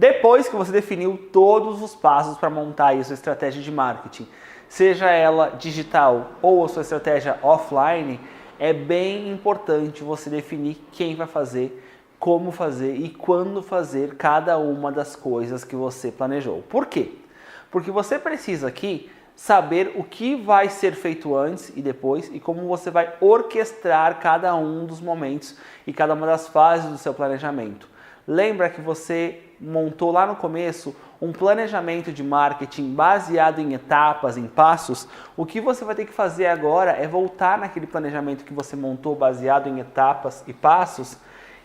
Depois que você definiu todos os passos para montar aí a sua estratégia de marketing, seja ela digital ou a sua estratégia offline, é bem importante você definir quem vai fazer, como fazer e quando fazer cada uma das coisas que você planejou. Por quê? Porque você precisa aqui saber o que vai ser feito antes e depois e como você vai orquestrar cada um dos momentos e cada uma das fases do seu planejamento. Lembra que você montou lá no começo um planejamento de marketing baseado em etapas, em passos? O que você vai ter que fazer agora é voltar naquele planejamento que você montou baseado em etapas e passos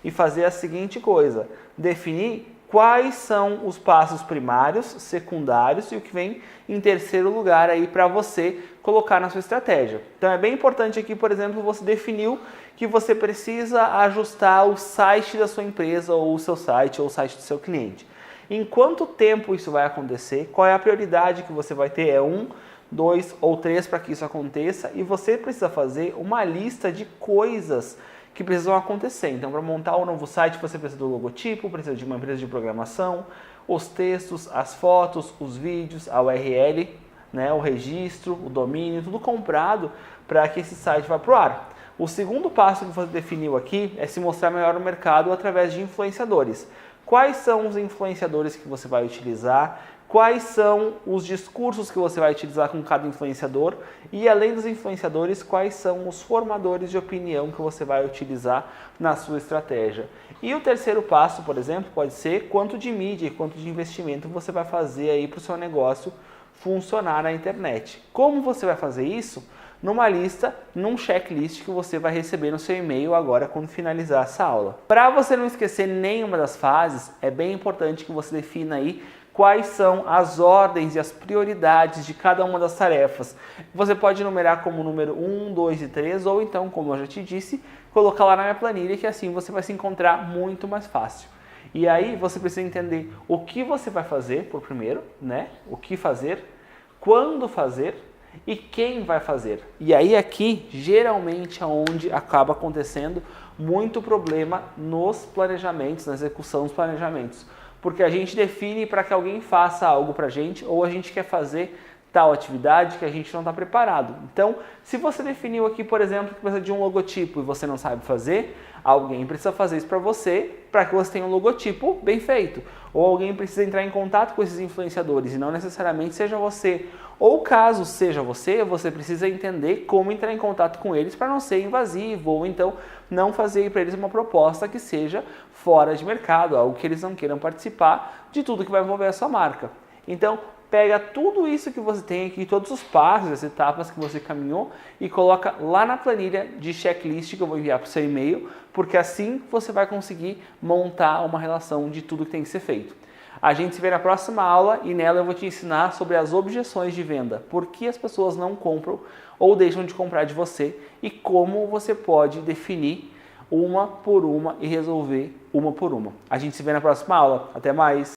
e fazer a seguinte coisa: definir quais são os passos primários, secundários e o que vem em terceiro lugar aí para você colocar na sua estratégia. Então é bem importante aqui, por exemplo, você definiu que você precisa ajustar o site da sua empresa ou o seu site ou o site do seu cliente. Em quanto tempo isso vai acontecer? Qual é a prioridade que você vai ter? É 1, 2 ou 3 para que isso aconteça? E você precisa fazer uma lista de coisas que precisam acontecer. Então, para montar um novo site, você precisa do logotipo, precisa de uma empresa de programação, os textos, as fotos, os vídeos, a URL, né, o registro, o domínio, tudo comprado para que esse site vá para o ar. O segundo passo que você definiu aqui é se mostrar melhor no mercado através de influenciadores. Quais são os influenciadores que você vai utilizar? Quais são os discursos que você vai utilizar com cada influenciador? E além dos influenciadores, quais são os formadores de opinião que você vai utilizar na sua estratégia? E o terceiro passo, por exemplo, pode ser quanto de mídia e quanto de investimento você vai fazer aí para o seu negócio funcionar na internet. Como você vai fazer isso? Numa lista, num checklist que você vai receber no seu e-mail agora quando finalizar essa aula. Para você não esquecer nenhuma das fases, é bem importante que você defina aí quais são as ordens e as prioridades de cada uma das tarefas. Você pode numerar como número 1, 2 e 3, ou então, como eu já te disse, colocar lá na minha planilha, que assim você vai se encontrar muito mais fácil. E aí você precisa entender o que você vai fazer por primeiro, né? O que fazer, quando fazer e quem vai fazer. E aí aqui, geralmente, é onde acaba acontecendo muito problema nos planejamentos, na execução dos planejamentos. Porque a gente define para que alguém faça algo para a gente ou a gente quer fazer tal atividade que a gente não está preparado. Então, se você definiu aqui, por exemplo, que precisa de um logotipo e você não sabe fazer, alguém precisa fazer isso para você, para que você tenha um logotipo bem feito. Ou alguém precisa entrar em contato com esses influenciadores e não necessariamente seja você. Ou caso seja você, você precisa entender como entrar em contato com eles para não ser invasivo, ou então não fazer para eles uma proposta que seja fora de mercado, algo que eles não queiram participar de tudo que vai envolver a sua marca. Então, pega tudo isso que você tem aqui, todos os passos, as etapas que você caminhou e coloca lá na planilha de checklist que eu vou enviar para o seu e-mail, porque assim você vai conseguir montar uma relação de tudo que tem que ser feito. A gente se vê na próxima aula e nela eu vou te ensinar sobre as objeções de venda, por que as pessoas não compram ou deixam de comprar de você e como você pode definir uma por uma e resolver uma por uma. A gente se vê na próxima aula. Até mais!